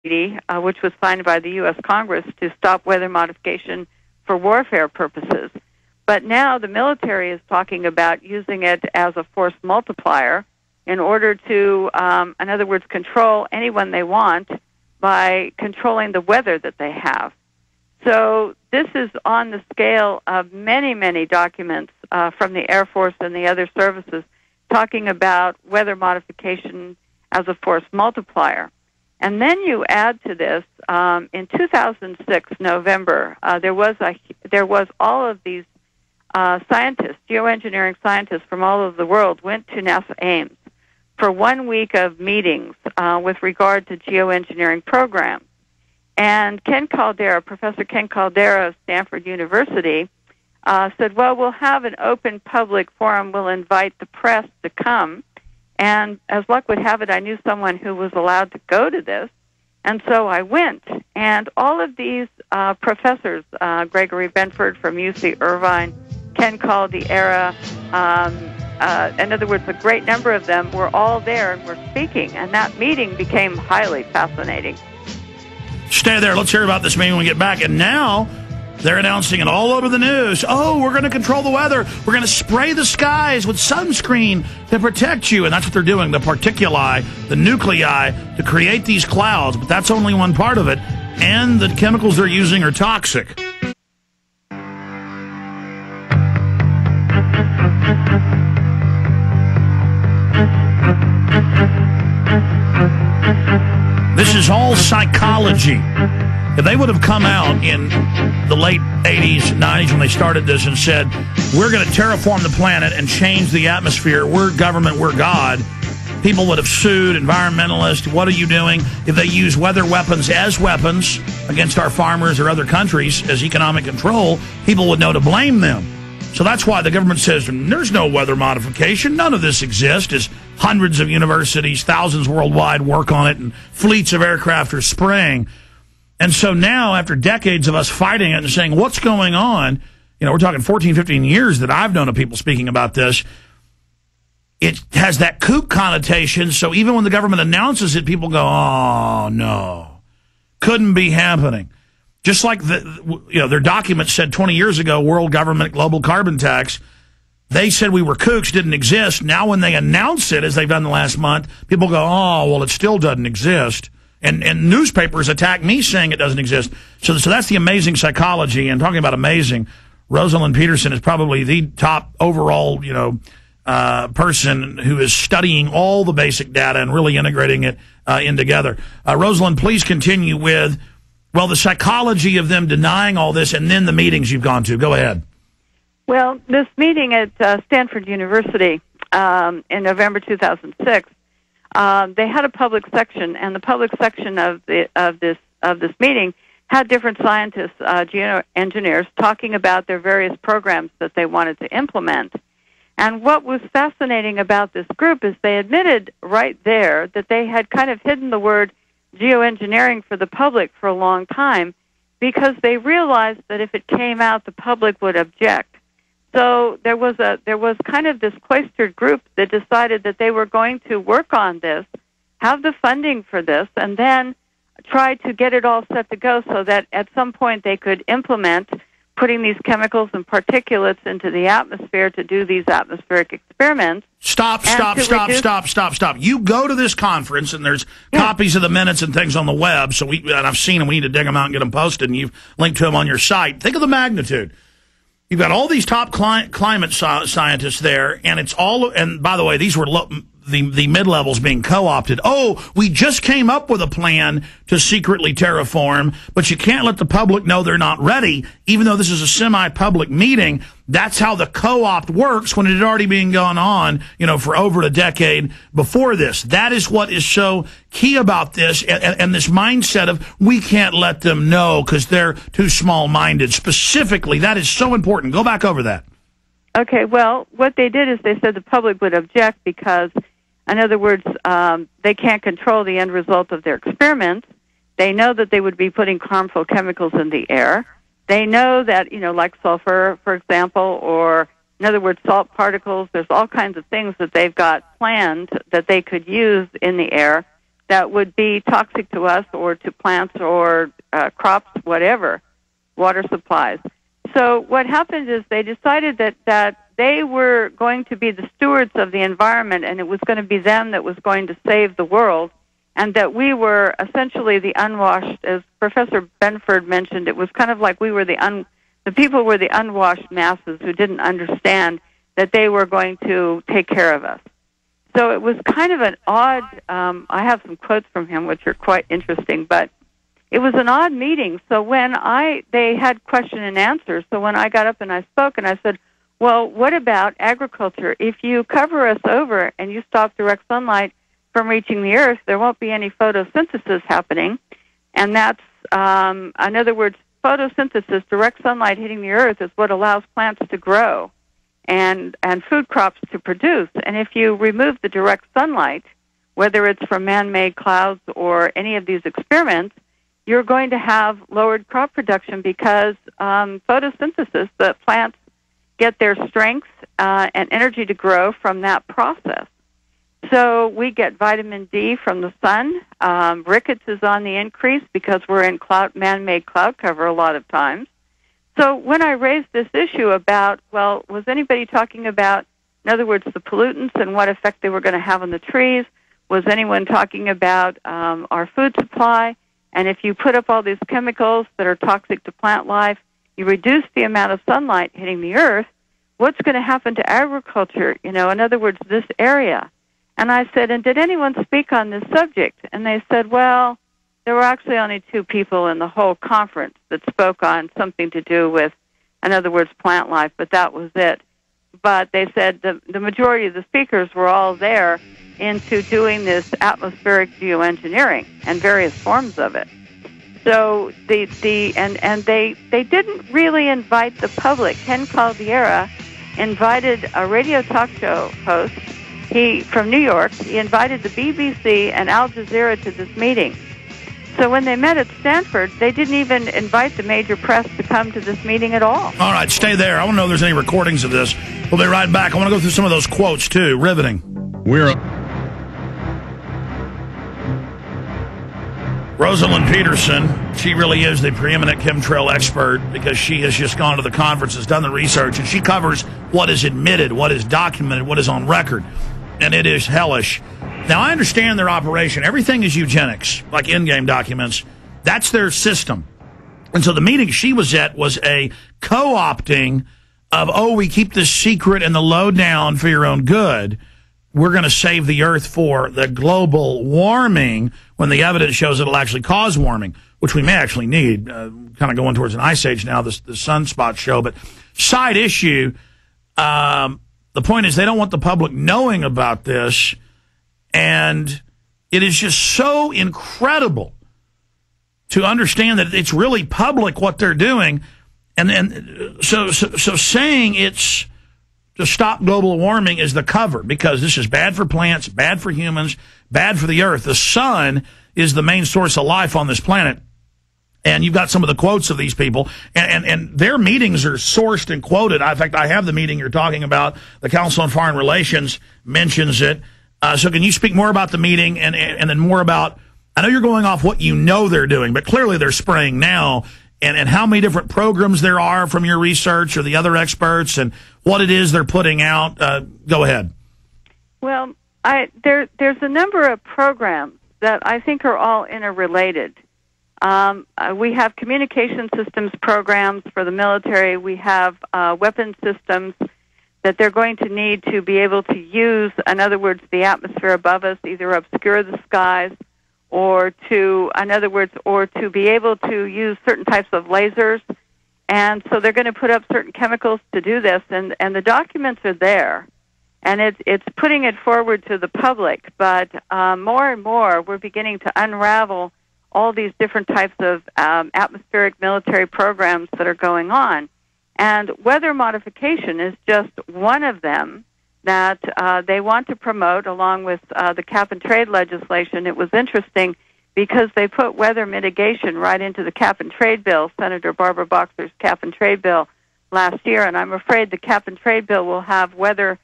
treaty, which was signed by the U.S. Congress to stop weather modification for warfare purposes. But now the military is talking about using it as a force multiplier in order to, in other words, control anyone they want by controlling the weather that they have. So this is on the scale of many, many documents from the Air Force and the other services talking about weather modification as a force multiplier. And then you add to this, in 2006, November, there was all of these scientists, geoengineering scientists from all over the world went to NASA Ames for 1 week of meetings with regard to geoengineering programs. And Professor Ken Caldera of Stanford University said, well, we'll have an open public forum. We'll invite the press to come. And as luck would have it, I knew someone who was allowed to go to this. And so I went. And all of these professors, Gregory Benford from UC Irvine, Ken Caldera, in other words, a great number of them were all there and were speaking. And that meeting became highly fascinating. Stay there. Let's hear about this meeting when we get back. And now they're announcing it all over the news. Oh, we're going to control the weather. We're going to spray the skies with sunscreen to protect you. And that's what they're doing, the particuli, the nuclei, to create these clouds. But that's only one part of it. And the chemicals they're using are toxic. This is all psychology. If they would have come out in the late 80s, 90s when they started this and said, we're going to terraform the planet and change the atmosphere, we're government, we're God, people would have sued, environmentalists, what are you doing? If they use weather weapons as weapons against our farmers or other countries as economic control, people would know to blame them. So that's why the government says there's no weather modification. None of this exists. As hundreds of universities, thousands worldwide work on it, and fleets of aircraft are spraying. And so now, after decades of us fighting it and saying, what's going on? You know, we're talking 14, 15 years that I've known of people speaking about this. It has that kook connotation. So even when the government announces it, people go, oh, no, couldn't be happening. Just like their documents said 20 years ago, world government, global carbon tax, they said we were kooks, didn't exist. Now when they announce it, as they've done the last month, people go, oh, well, it still doesn't exist. And newspapers attack me saying it doesn't exist. So that's the amazing psychology. And talking about amazing, Rosalind Peterson is probably the top overall, person who is studying all the basic data and really integrating it in together. Rosalind, please continue with, well, the psychology of them denying all this and then the meetings you've gone to. Go ahead. This meeting at Stanford University in November 2006, they had a public section, and the public section of this meeting had different scientists, geoengineers, talking about their various programs that they wanted to implement. And what was fascinating about this group is they admitted right there that they had kind of hidden the word geoengineering for the public for a long time because they realized that if it came out, the public would object. So there was kind of this cloistered group that decided that they were going to work on this, have the funding for this, and then try to get it all set to go so that at some point they could implement putting these chemicals and particulates into the atmosphere to do these atmospheric experiments. Stop. You go to this conference, and there's copies of the minutes and things on the web, and I've seen them. We need to dig them out and get them posted, and you've linked to them on your site. Think of the magnitude. You've got all these top climate scientists there, and it's all. And by the way, these were the mid-levels being co-opted. Oh, we just came up with a plan to secretly terraform, but you can't let the public know they're not ready, even though this is a semi-public meeting. That's how the co-opt works when it had already been going on, for over a decade before this. That is what is so key about this, and this mindset of we can't let them know because they're too small-minded. Specifically, that is so important. Go back over that. Okay, well, what they did is they said the public would object because, in other words, they can't control the end result of their experiments. They know that they would be putting harmful chemicals in the air. They know that, like sulfur, for example, or, in other words, salt particles, there's all kinds of things that they've got planned that they could use in the air that would be toxic to us or to plants or crops, whatever, water supplies. So what happened is they decided that they were going to be the stewards of the environment, and it was going to be them that was going to save the world, and that we were essentially the unwashed. As Professor Benford mentioned, it was kind of like we were the people were the unwashed masses who didn't understand that they were going to take care of us. So it was kind of an odd, I have some quotes from him which are quite interesting, but it was an odd meeting. So when they had question and answers, so when I got up and I spoke and I said, well, what about agriculture? If you cover us over and you stop direct sunlight from reaching the earth, there won't be any photosynthesis happening. And that's, in other words, photosynthesis, direct sunlight hitting the earth, is what allows plants to grow and food crops to produce. And if you remove the direct sunlight, whether it's from man-made clouds or any of these experiments, you're going to have lowered crop production because photosynthesis, the plants get their strength and energy to grow from that process. So we get vitamin D from the sun. Rickets is on the increase because we're in man-made cloud cover a lot of times. So when I raised this issue about, well, was anybody talking about, in other words, the pollutants and what effect they were going to have on the trees? Was anyone talking about our food supply? And if you put up all these chemicals that are toxic to plant life, you reduce the amount of sunlight hitting the earth, what's going to happen to agriculture, in other words, this area? And I said, and did anyone speak on this subject? And they said, well, there were actually only 2 people in the whole conference that spoke on something to do with, in other words, plant life, but that was it. But they said the majority of the speakers were all there into doing this atmospheric geoengineering and various forms of it. So they didn't really invite the public. Ken Caldeira invited a radio talk show host. From New York. He invited the BBC and Al Jazeera to this meeting. So when they met at Stanford, they didn't even invite the major press to come to this meeting at all. All right, stay there. I want to know if there's any recordings of this. We'll be right back. I want to go through some of those quotes, too. Riveting. Rosalind Peterson, she really is the preeminent chemtrail expert because she has just gone to the conferences, done the research, and she covers what is admitted, what is documented, what is on record. And it is hellish. Now, I understand their operation. Everything is eugenics, like in-game documents. That's their system. And so the meeting she was at was a co-opting of, we keep this secret and the lowdown for your own good. We're going to save the earth for the global warming when the evidence shows it'll actually cause warming, which we may actually need. Kind of going towards an ice age now, the sunspot show. But side issue, the point is they don't want the public knowing about this, and it is just so incredible to understand that it's really public what they're doing, and so saying it's to stop global warming is the cover, because this is bad for plants, bad for humans, bad for the earth. The sun is the main source of life on this planet. And you've got some of the quotes of these people, and their meetings are sourced and quoted. In fact, I have the meeting you're talking about. The Council on Foreign Relations mentions it. So can you speak more about the meeting and then more about, I know you're going off what you know they're doing, but clearly they're spraying now, and how many different programs there are from your research or the other experts and what it is they're putting out. Go ahead. Well, there's a number of programs that I think are all interrelated. We have communication systems programs for the military. We have weapon systems that they're going to need to be able to use, in other words, the atmosphere above us, either obscure the skies or to be able to use certain types of lasers. And so they're going to put up certain chemicals to do this, and the documents are there. And it's putting it forward to the public, but more and more we're beginning to unravel all these different types of atmospheric military programs that are going on. And weather modification is just one of them that they want to promote along with the cap-and-trade legislation. It was interesting because they put weather mitigation right into the cap-and-trade bill, Senator Barbara Boxer's cap-and-trade bill last year, and I'm afraid the cap-and-trade bill will have weather